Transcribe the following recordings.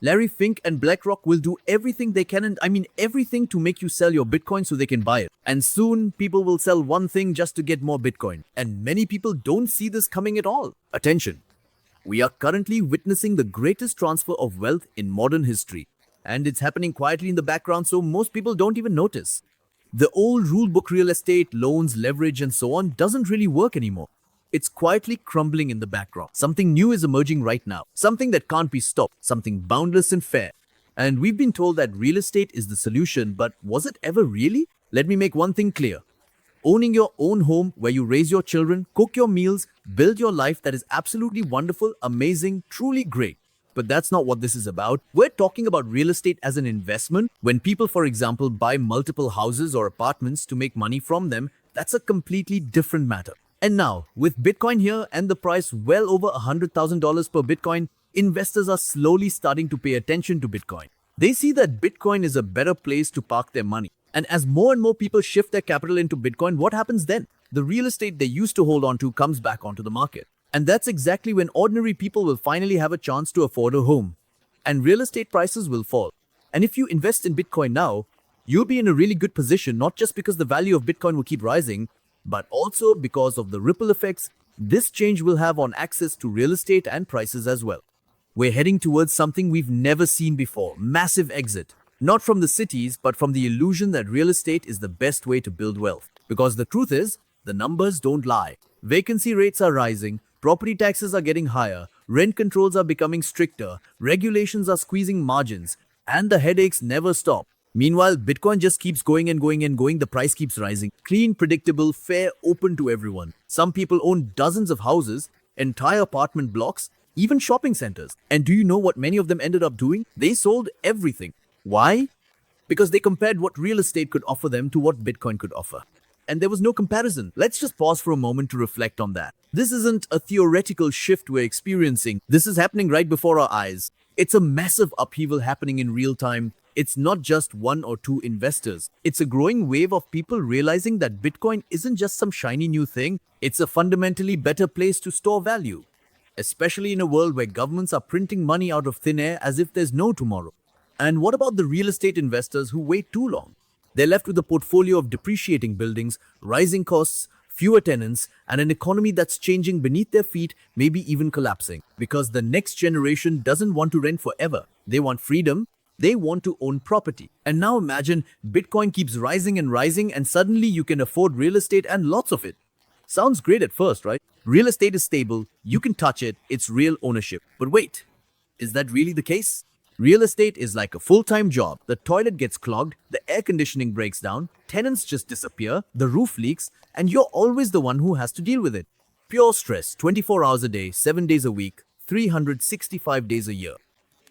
Larry Fink and BlackRock will do everything they can, and I mean everything, to make you sell your Bitcoin so they can buy it. And soon, people will sell one thing just to get more Bitcoin. And many people don't see this coming at all. Attention! We are currently witnessing the greatest transfer of wealth in modern history. And it's happening quietly in the background, so most people don't even notice. The old rulebook real estate, loans, leverage, and so on doesn't really work anymore. It's quietly crumbling in the background. Something new is emerging right now. Something that can't be stopped. Something boundless and fair. And we've been told that real estate is the solution, but was it ever really? Let me make one thing clear. Owning your own home where you raise your children, cook your meals, build your life, that is absolutely wonderful, amazing, truly great. But that's not what this is about. We're talking about real estate as an investment. When people, for example, buy multiple houses or apartments to make money from them, that's a completely different matter. And now, with Bitcoin here and the price well over $100,000 per Bitcoin, investors are slowly starting to pay attention to Bitcoin. They see that Bitcoin is a better place to park their money. And as more and more people shift their capital into Bitcoin, what happens then? The real estate they used to hold on to comes back onto the market. And that's exactly when ordinary people will finally have a chance to afford a home. And real estate prices will fall. And if you invest in Bitcoin now, you'll be in a really good position, not just because the value of Bitcoin will keep rising, but also because of the ripple effects this change will have on access to real estate and prices as well. We're heading towards something we've never seen before, massive exit. Not from the cities, but from the illusion that real estate is the best way to build wealth. Because the truth is, the numbers don't lie. Vacancy rates are rising, property taxes are getting higher, rent controls are becoming stricter, regulations are squeezing margins, and the headaches never stop. Meanwhile, Bitcoin just keeps going and going and going, the price keeps rising. Clean, predictable, fair, open to everyone. Some people own dozens of houses, entire apartment blocks, even shopping centers. And do you know what many of them ended up doing? They sold everything. Why? Because they compared what real estate could offer them to what Bitcoin could offer. And there was no comparison. Let's just pause for a moment to reflect on that. This isn't a theoretical shift we're experiencing. This is happening right before our eyes. It's a massive upheaval happening in real time. It's not just one or two investors. It's a growing wave of people realizing that Bitcoin isn't just some shiny new thing. It's a fundamentally better place to store value. Especially in a world where governments are printing money out of thin air as if there's no tomorrow. And what about the real estate investors who wait too long? They're left with a portfolio of depreciating buildings, rising costs, fewer tenants, and an economy that's changing beneath their feet, maybe even collapsing. Because the next generation doesn't want to rent forever. They want freedom. They want to own property. And now imagine Bitcoin keeps rising, and suddenly you can afford real estate and lots of it. Sounds great at first, right? Real estate is stable, you can touch it, it's real ownership. But wait, is that really the case? Real estate is like a full-time job. The toilet gets clogged, the air conditioning breaks down, tenants just disappear, the roof leaks, and you're always the one who has to deal with it. Pure stress, 24 hours a day, 7 days a week, 365 days a year.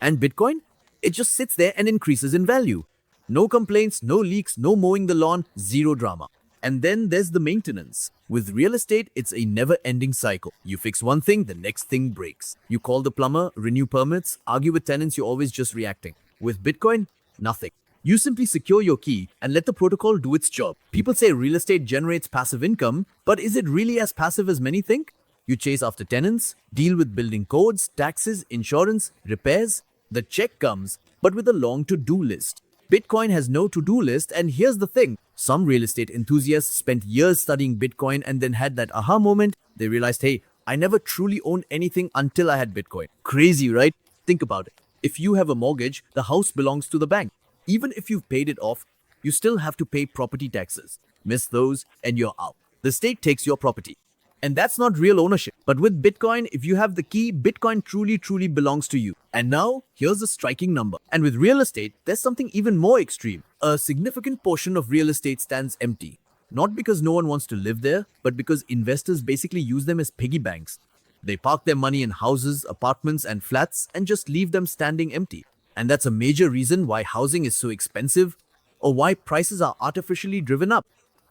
And Bitcoin? It just sits there and increases in value. No complaints, no leaks, no mowing the lawn, zero drama. And then there's the maintenance. With real estate, it's a never-ending cycle. You fix one thing, the next thing breaks. You call the plumber, renew permits, argue with tenants, you're always just reacting. With Bitcoin, nothing. You simply secure your key and let the protocol do its job. People say real estate generates passive income, but is it really as passive as many think? You chase after tenants, deal with building codes, taxes, insurance, repairs. The check comes, but with a long to-do list. Bitcoin has no to-do list, and here's the thing. Some real estate enthusiasts spent years studying Bitcoin and then had that aha moment. They realized, hey, I never truly owned anything until I had Bitcoin. Crazy, right? Think about it. If you have a mortgage, the house belongs to the bank. Even if you've paid it off, you still have to pay property taxes. Miss those, and you're out. The state takes your property. And that's not real ownership. But with Bitcoin, if you have the key, Bitcoin truly belongs to you. And now, here's a striking number. And with real estate, there's something even more extreme. A significant portion of real estate stands empty. Not because no one wants to live there, but because investors basically use them as piggy banks. They park their money in houses, apartments, and flats and just leave them standing empty. And that's a major reason why housing is so expensive, or why prices are artificially driven up.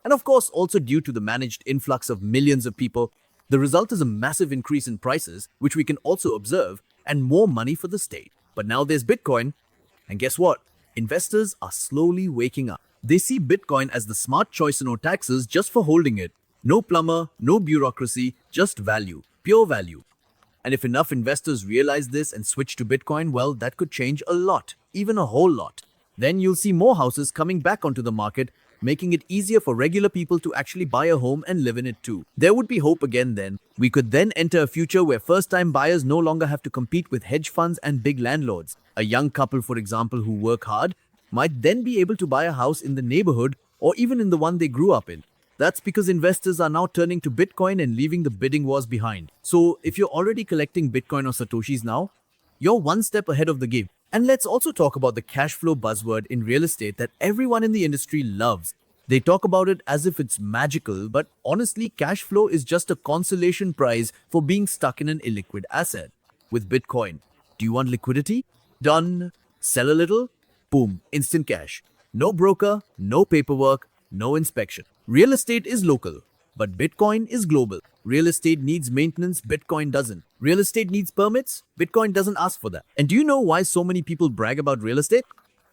And of course, also due to the managed influx of millions of people, the result is a massive increase in prices, which we can also observe, and more money for the state. But now there's Bitcoin, and guess what? Investors are slowly waking up. They see Bitcoin as the smart choice and no taxes just for holding it. No plumber, no bureaucracy, just value, pure value. And if enough investors realize this and switch to Bitcoin, well, that could change a lot, even a whole lot. Then you'll see more houses coming back onto the market, making it easier for regular people to actually buy a home and live in it too. There would be hope again then. We could then enter a future where first-time buyers no longer have to compete with hedge funds and big landlords. A young couple, for example, who work hard, might then be able to buy a house in the neighborhood or even in the one they grew up in. That's because investors are now turning to Bitcoin and leaving the bidding wars behind. So if you're already collecting Bitcoin or Satoshis now, you're one step ahead of the game. And let's also talk about the cash flow buzzword in real estate that everyone in the industry loves. They talk about it as if it's magical, but honestly, cash flow is just a consolation prize for being stuck in an illiquid asset. With Bitcoin, do you want liquidity? Done. Sell a little? Boom, instant cash. No broker, no paperwork, no inspection. Real estate is local, but Bitcoin is global. Real estate needs maintenance, Bitcoin doesn't. Real estate needs permits, Bitcoin doesn't ask for that. And do you know why so many people brag about real estate?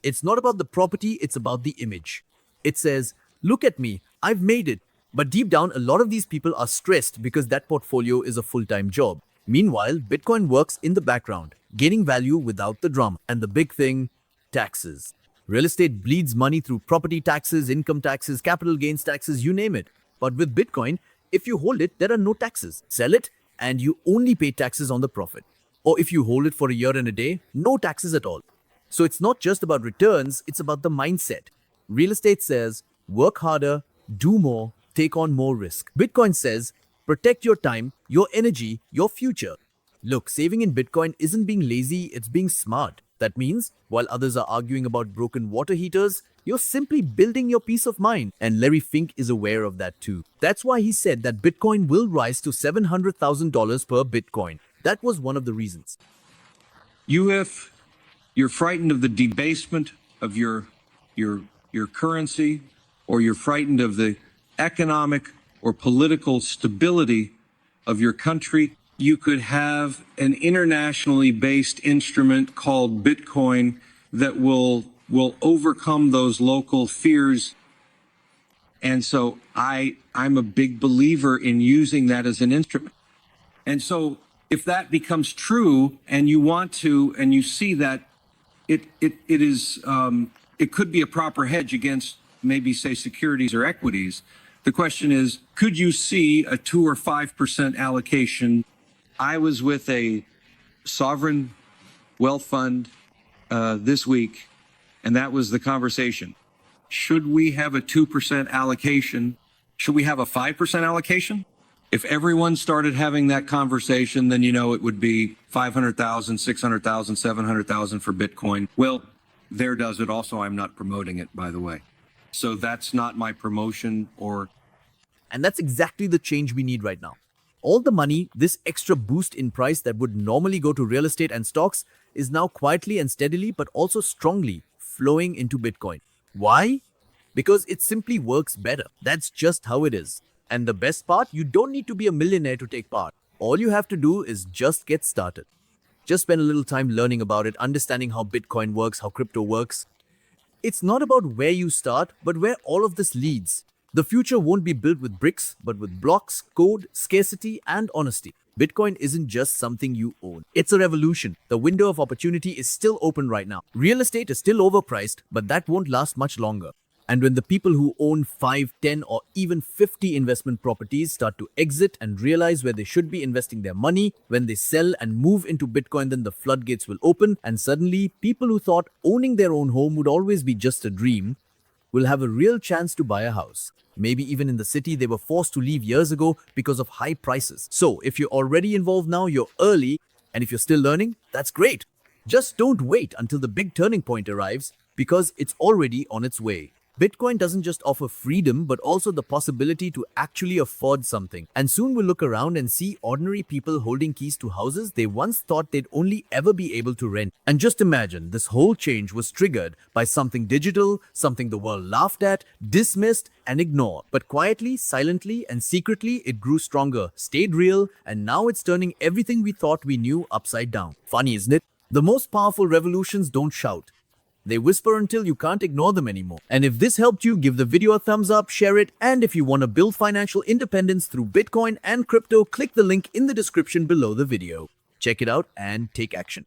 It's not about the property, it's about the image. It says, look at me, I've made it. But deep down, a lot of these people are stressed because that portfolio is a full-time job. Meanwhile, Bitcoin works in the background, gaining value without the drama. And the big thing, taxes. Real estate bleeds money through property taxes, income taxes, capital gains taxes, you name it. But with Bitcoin, if you hold it, there are no taxes. Sell it, and you only pay taxes on the profit. Or if you hold it for a year and a day, no taxes at all. So it's not just about returns, it's about the mindset. Real estate says, work harder, do more, take on more risk. Bitcoin says, protect your time, your energy, your future. Look, saving in Bitcoin isn't being lazy, it's being smart. That means, while others are arguing about broken water heaters, you're simply building your peace of mind. And Larry Fink is aware of that too. That's why he said that Bitcoin will rise to $700,000 per Bitcoin. That was one of the reasons. If you're frightened of the debasement of your currency, or you're frightened of the economic or political stability of your country, you could have an internationally based instrument called Bitcoin that will overcome those local fears. And so I'm a big believer in using that as an instrument. And so if that becomes true and you want to, and you see that it could be a proper hedge against maybe say securities or equities, the question is, could you see a 2 or 5% allocation? I was with a sovereign wealth fund this week, and that was the conversation. Should we have a 2% allocation? Should we have a 5% allocation? If everyone started having that conversation, then it would be 500,000, 600,000, 700,000 for Bitcoin. Well, there does it. Also, I'm not promoting it, by the way. So that's not my promotion And that's exactly the change we need right now. All the money, this extra boost in price that would normally go to real estate and stocks, is now quietly and steadily, but also strongly, flowing into Bitcoin. Why? Because it simply works better. That's just how it is. And the best part, you don't need to be a millionaire to take part. All you have to do is just get started. Just spend a little time learning about it, understanding how Bitcoin works, how crypto works. It's not about where you start, but where all of this leads. The future won't be built with bricks, but with blocks, code, scarcity, and honesty. Bitcoin isn't just something you own. It's a revolution. The window of opportunity is still open right now. Real estate is still overpriced, but that won't last much longer. And when the people who own 5, 10, or even 50 investment properties start to exit and realize where they should be investing their money, when they sell and move into Bitcoin, then the floodgates will open, and suddenly people who thought owning their own home would always be just a dream will have a real chance to buy a house. Maybe even in the city they were forced to leave years ago because of high prices. So if you're already involved now, you're early, and if you're still learning, that's great. Just don't wait until the big turning point arrives, because it's already on its way. Bitcoin doesn't just offer freedom, but also the possibility to actually afford something. And soon we'll look around and see ordinary people holding keys to houses they once thought they'd only ever be able to rent. And just imagine, this whole change was triggered by something digital, something the world laughed at, dismissed, and ignored. But quietly, silently, and secretly, it grew stronger, stayed real, and now it's turning everything we thought we knew upside down. Funny, isn't it? The most powerful revolutions don't shout. They whisper until you can't ignore them anymore. And if this helped you, give the video a thumbs up, share it, and if you want to build financial independence through Bitcoin and crypto, click the link in the description below the video. Check it out and take action.